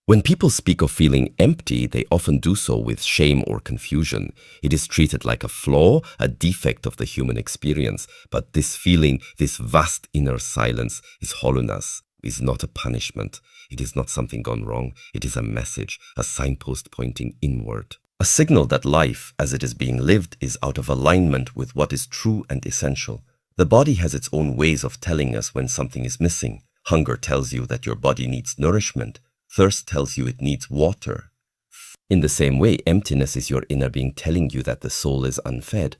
When people speak of feeling empty, they often do so with shame or confusion. It is treated like a flaw, a defect of the human experience. But this feeling, this vast inner silence, is hollowness, is not a punishment. It is not something gone wrong. It is a message, a signpost pointing inward. A signal that life, as it is being lived, is out of alignment with what is true and essential. The body has its own ways of telling us when something is missing. Hunger tells you that your body needs nourishment. Thirst tells you it needs water. In the same way, emptiness is your inner being telling you that the soul is unfed.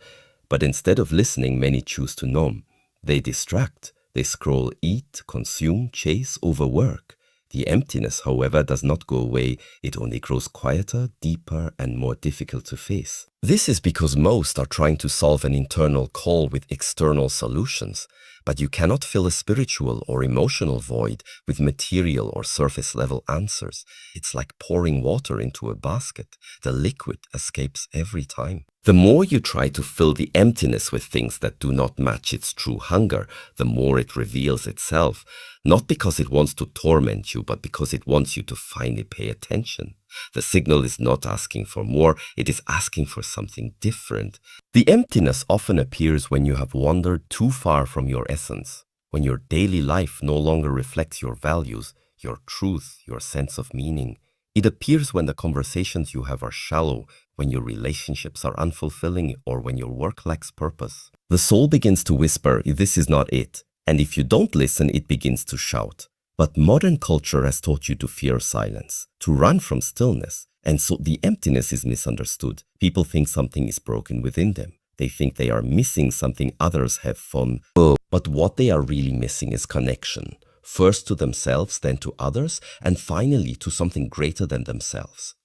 But instead of listening, many choose to numb. They distract. They scroll, eat, consume, chase, overwork. The emptiness, however, does not go away. It only grows quieter, deeper, and more difficult to face. This is because most are trying to solve an internal call with external solutions. But you cannot fill a spiritual or emotional void with material or surface-level answers. It's like pouring water into a basket. The liquid escapes every time. The more you try to fill the emptiness with things that do not match its true hunger, the more it reveals itself. Not because it wants to torment you, but because it wants you to finally pay attention. The signal is not asking for more, it is asking for something different. The emptiness often appears when you have wandered too far from your essence, when your daily life no longer reflects your values, your truth, your sense of meaning. It appears when the conversations you have are shallow, when your relationships are unfulfilling, or when your work lacks purpose. The soul begins to whisper, "This is not it." And if you don't listen, it begins to shout. But modern culture has taught you to fear silence, to run from stillness. And so the emptiness is misunderstood. People think something is broken within them. They think they are missing something others have found. But what they are really missing is connection. First to themselves, then to others, and finally to something greater than themselves.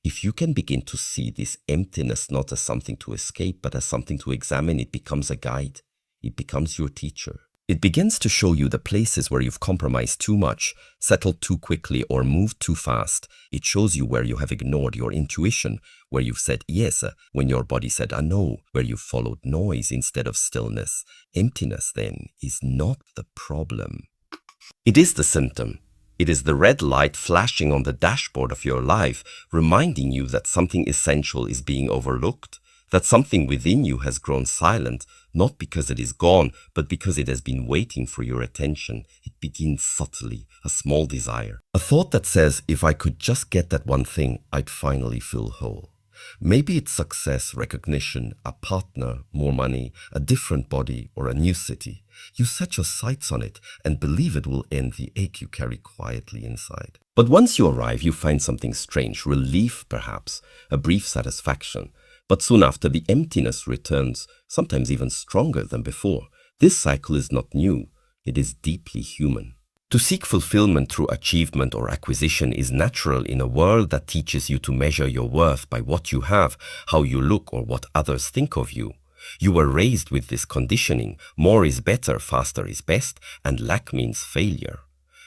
If you can begin to see this emptiness not as something to escape, but as something to examine, it becomes a guide. It becomes your teacher. It begins to show you the places where you've compromised too much, settled too quickly, or moved too fast. It shows you where you have ignored your intuition, where you've said yes when your body said a no, where you followed noise instead of stillness. Emptiness, then, is not the problem. It is the symptom. It is the red light flashing on the dashboard of your life, reminding you that something essential is being overlooked. That something within you has grown silent, not because it is gone, but because it has been waiting for your attention. It begins subtly, a small desire. A thought that says, if I could just get that one thing, I'd finally feel whole. Maybe it's success, recognition, a partner, more money, a different body, or a new city. You set your sights on it and believe it will end the ache you carry quietly inside. But once you arrive, you find something strange, relief perhaps, a brief satisfaction. But soon after, the emptiness returns, sometimes even stronger than before. This cycle is not new. It is deeply human. To seek fulfillment through achievement or acquisition is natural in a world that teaches you to measure your worth by what you have, how you look, or what others think of you. You were raised with this conditioning. More is better, faster is best, and lack means failure.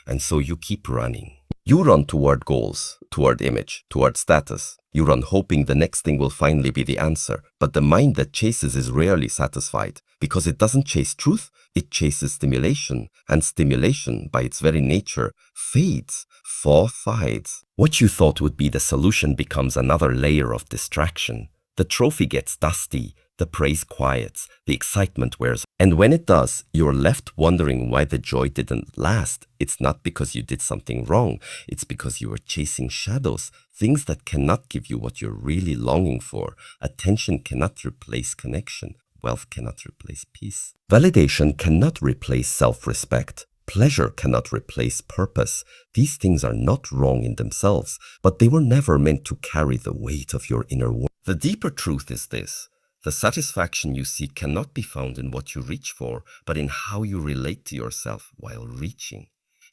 And so you keep running. You run toward goals, toward image, toward status. You run hoping the next thing will finally be the answer. But the mind that chases is rarely satisfied. Because it doesn't chase truth, it chases stimulation. And stimulation, by its very nature, fades, fades. What you thought would be the solution becomes another layer of distraction. The trophy gets dusty. The praise quiets, the excitement wears, and when it does, you're left wondering why the joy didn't last. It's not because you did something wrong, it's because you were chasing shadows, things that cannot give you what you're really longing for. Attention cannot replace connection, wealth cannot replace peace. Validation cannot replace self-respect. Pleasure cannot replace purpose. These things are not wrong in themselves, but they were never meant to carry the weight of your inner world. The deeper truth is this. The satisfaction you seek cannot be found in what you reach for, but in how you relate to yourself while reaching.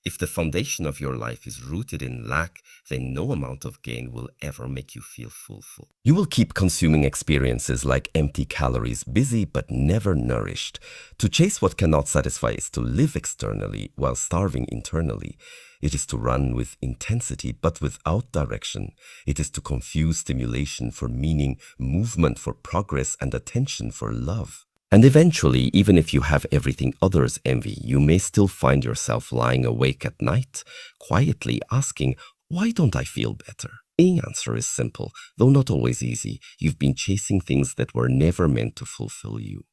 If the foundation of your life is rooted in lack, then no amount of gain will ever make you feel fulfilled. You will keep consuming experiences like empty calories, busy but never nourished. To chase what cannot satisfy is to live externally while starving internally. It is to run with intensity but without direction. It is to confuse stimulation for meaning, movement for progress, and attention for love. And eventually, even if you have everything others envy, you may still find yourself lying awake at night, quietly asking, Why don't I feel better? The answer is simple, though not always easy. You've been chasing things that were never meant to fulfill you.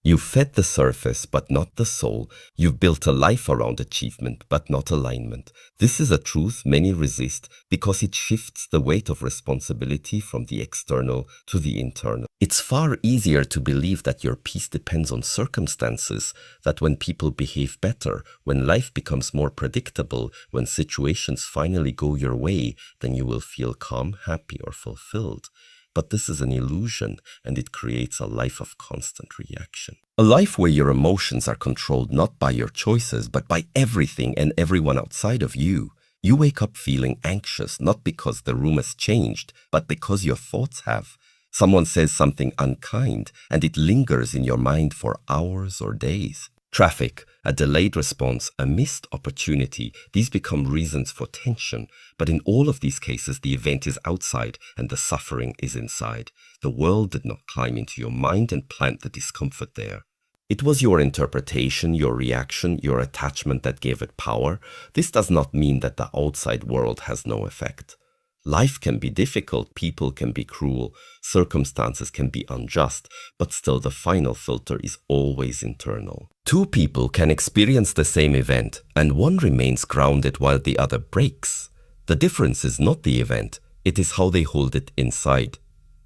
You've fed the surface, but not the soul. You've built a life around achievement, but not alignment. This is a truth many resist because it shifts the weight of responsibility from the external to the internal. It's far easier to believe that your peace depends on circumstances, that when people behave better, when life becomes more predictable, when situations finally go your way, then you will feel calm, happy, or fulfilled. But this is an illusion, and it creates a life of constant reaction. A life where your emotions are controlled not by your choices, but by everything and everyone outside of you. You wake up feeling anxious, not because the room has changed, but because your thoughts have. Someone says something unkind, and it lingers in your mind for hours or days. Traffic, a delayed response, a missed opportunity, these become reasons for tension. But in all of these cases, the event is outside and the suffering is inside. The world did not climb into your mind and plant the discomfort there. It was your interpretation, your reaction, your attachment that gave it power. This does not mean that the outside world has no effect. Life can be difficult, people can be cruel, circumstances can be unjust, but still the final filter is always internal. Two people can experience the same event, and one remains grounded while the other breaks. The difference is not the event, it is how they hold it inside.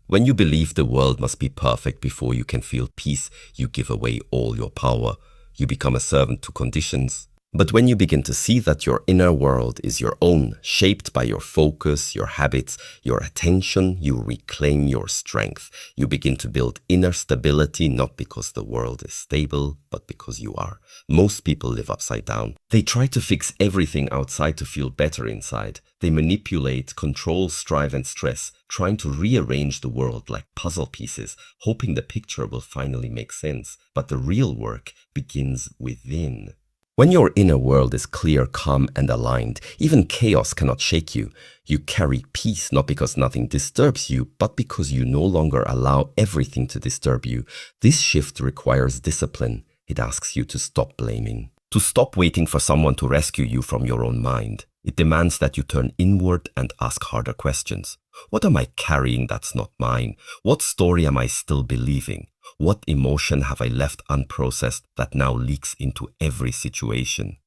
When you believe the world must be perfect before you can feel peace, you give away all your power. You become a servant to conditions. But when you begin to see that your inner world is your own, shaped by your focus, your habits, your attention, you reclaim your strength. You begin to build inner stability, not because the world is stable, but because you are. Most people live upside down. They try to fix everything outside to feel better inside. They manipulate, control, strive, and stress, trying to rearrange the world like puzzle pieces, hoping the picture will finally make sense. But the real work begins within. When your inner world is clear, calm, and aligned, even chaos cannot shake you. You carry peace not because nothing disturbs you, but because you no longer allow everything to disturb you. This shift requires discipline. It asks you to stop blaming, to stop waiting for someone to rescue you from your own mind. It demands that you turn inward and ask harder questions. What am I carrying that's not mine? What story am I still believing? What emotion have I left unprocessed that now leaks into every situation?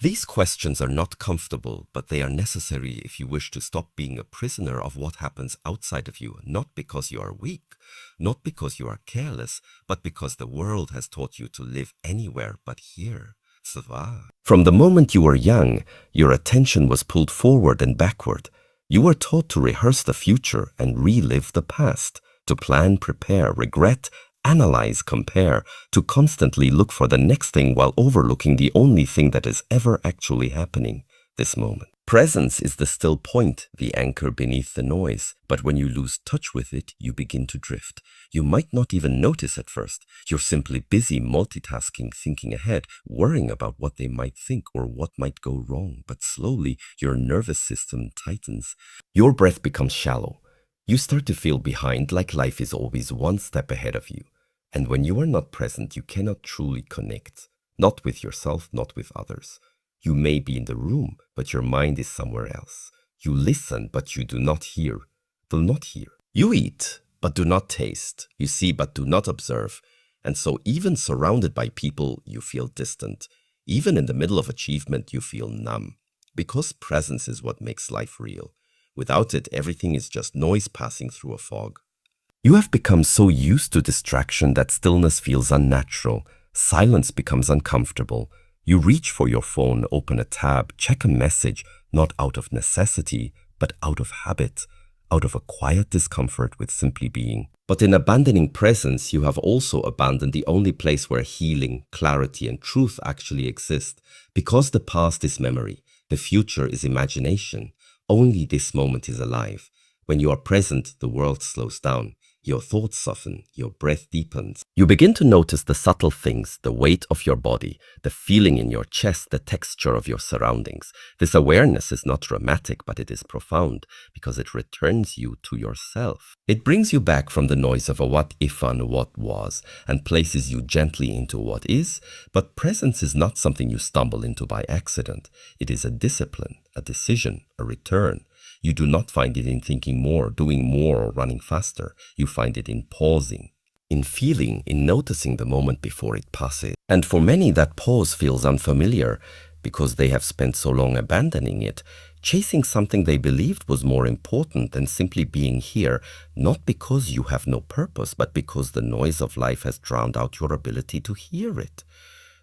These questions are not comfortable, but they are necessary if you wish to stop being a prisoner of what happens outside of you, not because you are weak, not because you are careless, but because the world has taught you to live anywhere but here. From the moment you were young, your attention was pulled forward and backward. You were taught to rehearse the future and relive the past, to plan, prepare, regret, analyze, compare, to constantly look for the next thing while overlooking the only thing that is ever actually happening, this moment. Presence is the still point, the anchor beneath the noise, but when you lose touch with it, you begin to drift. You might not even notice at first. You're simply busy multitasking, thinking ahead, worrying about what they might think or what might go wrong, but slowly your nervous system tightens. Your breath becomes shallow. You start to feel behind, like life is always one step ahead of you. And when you are not present, you cannot truly connect. Not with yourself, not with others. You may be in the room, but your mind is somewhere else. You listen, but you do not hear. Do not hear. You eat, but do not taste. You see, but do not observe. And so even surrounded by people, you feel distant. Even in the middle of achievement, you feel numb. Because presence is what makes life real. Without it, everything is just noise passing through a fog. You have become so used to distraction that stillness feels unnatural. Silence becomes uncomfortable. You reach for your phone, open a tab, check a message, not out of necessity, but out of habit, out of a quiet discomfort with simply being. But in abandoning presence, you have also abandoned the only place where healing, clarity, and truth actually exist. Because the past is memory, the future is imagination. Only this moment is alive. When you are present, the world slows down. Your thoughts soften, your breath deepens. You begin to notice the subtle things, the weight of your body, the feeling in your chest, the texture of your surroundings. This awareness is not dramatic, but it is profound because it returns you to yourself. It brings you back from the noise of a what if and what was and places you gently into what is. But presence is not something you stumble into by accident. It is a discipline, a decision, a return. You do not find it in thinking more, doing more, or running faster. You find it in pausing, in feeling, in noticing the moment before it passes. And for many, that pause feels unfamiliar because they have spent so long abandoning it, chasing something they believed was more important than simply being here, not because you have no purpose, but because the noise of life has drowned out your ability to hear it.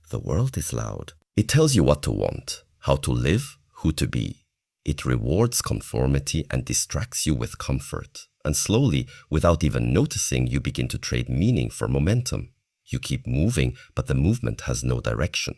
The world is loud. It tells you what to want, how to live, who to be. It rewards conformity and distracts you with comfort. And slowly, without even noticing, you begin to trade meaning for momentum. You keep moving, but the movement has no direction.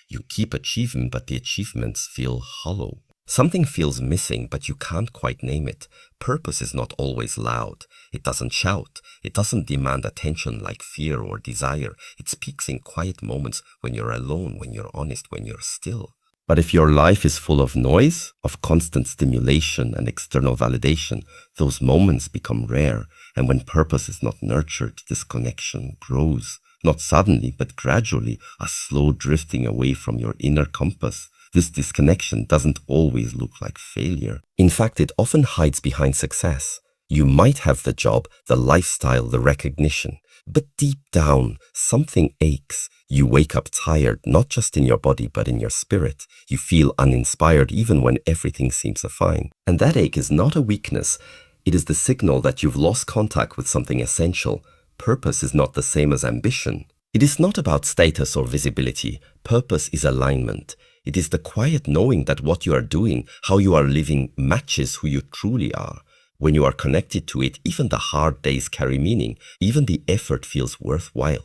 You keep achieving, but the achievements feel hollow. Something feels missing, but you can't quite name it. Purpose is not always loud. It doesn't shout. It doesn't demand attention like fear or desire. It speaks in quiet moments when you're alone, when you're honest, when you're still. But if your life is full of noise, of constant stimulation and external validation, those moments become rare. And when purpose is not nurtured, disconnection grows. Not suddenly, but gradually, a slow drifting away from your inner compass. This disconnection doesn't always look like failure. In fact, it often hides behind success. You might have the job, the lifestyle, the recognition. But deep down, something aches. You wake up tired, not just in your body, but in your spirit. You feel uninspired even when everything seems fine. And that ache is not a weakness. It is the signal that you've lost contact with something essential. Purpose is not the same as ambition. It is not about status or visibility. Purpose is alignment. It is the quiet knowing that what you are doing, how you are living, matches who you truly are. When you are connected to it, even the hard days carry meaning. Even the effort feels worthwhile.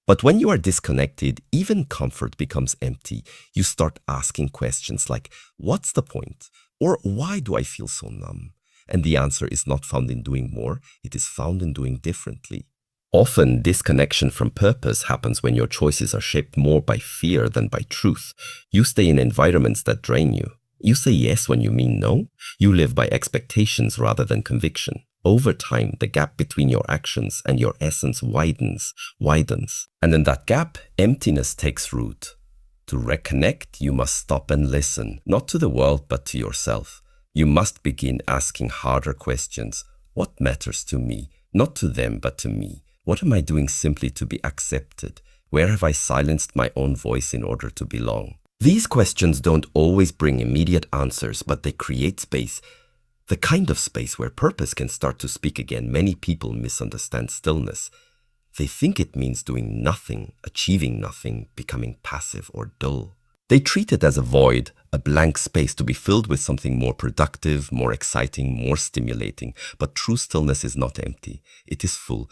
But when you are disconnected, even comfort becomes empty. You start asking questions like, what's the point? Or why do I feel so numb? And the answer is not found in doing more, it is found in doing differently. Often, disconnection from purpose happens when your choices are shaped more by fear than by truth. You stay in environments that drain you. You say yes when you mean no. You live by expectations rather than conviction. Over time, the gap between your actions and your essence widens. And in that gap, emptiness takes root. To reconnect, you must stop and listen, not to the world, but to yourself. You must begin asking harder questions. What matters to me? Not to them, but to me. What am I doing simply to be accepted? Where have I silenced my own voice in order to belong? These questions don't always bring immediate answers, but they create space. The kind of space where purpose can start to speak again. Many people misunderstand stillness. They think it means doing nothing, achieving nothing, becoming passive or dull. They treat it as a void, a blank space to be filled with something more productive, more exciting, more stimulating. But true stillness is not empty. It is full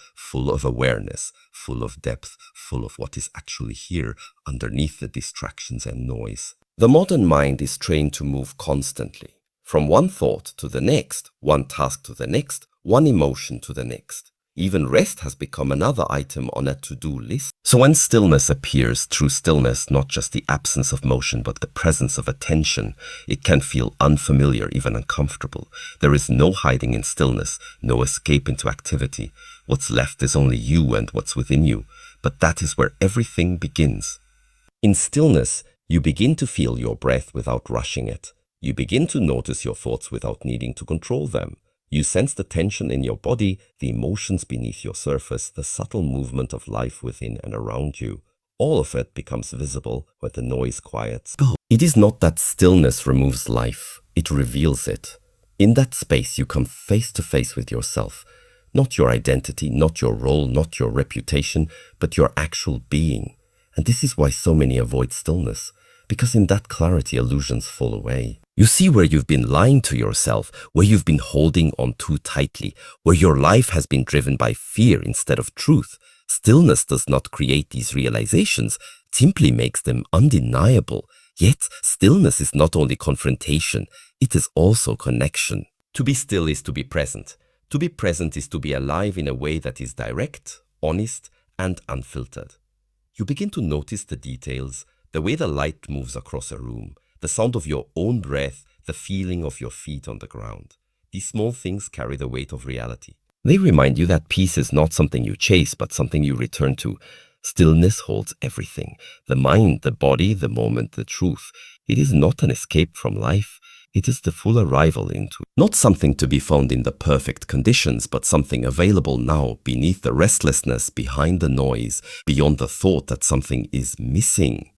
of awareness, full of depth, full of what is actually here underneath the distractions and noise. The modern mind is trained to move constantly, from one thought to the next, one task to the next, one emotion to the next. Even rest has become another item on a to-do list. So when stillness appears, true stillness, not just the absence of motion, but the presence of attention, it can feel unfamiliar, even uncomfortable. There is no hiding in stillness, no escape into activity. What's left is only you and what's within you. But that is where everything begins. In stillness, you begin to feel your breath without rushing it. You begin to notice your thoughts without needing to control them. You sense the tension in your body, the emotions beneath your surface, the subtle movement of life within and around you. All of it becomes visible when the noise quiets. It is not that stillness removes life, it reveals it. In that space, you come face to face with yourself. Not your identity, not your role, not your reputation, but your actual being. And this is why so many avoid stillness, because in that clarity, illusions fall away. You see where you've been lying to yourself, where you've been holding on too tightly, where your life has been driven by fear instead of truth. Stillness does not create these realizations, it simply makes them undeniable. Yet, stillness is not only confrontation, it is also connection. To be still is to be present. To be present is to be alive in a way that is direct, honest, and unfiltered. You begin to notice the details, the way the light moves across a room, the sound of your own breath, the feeling of your feet on the ground. These small things carry the weight of reality. They remind you that peace is not something you chase, but something you return to. Stillness holds everything. The mind, the body, the moment, the truth. It is not an escape from life. It is the full arrival into not something to be found in the perfect conditions, but something available now, beneath the restlessness, behind the noise, beyond the thought that something is missing.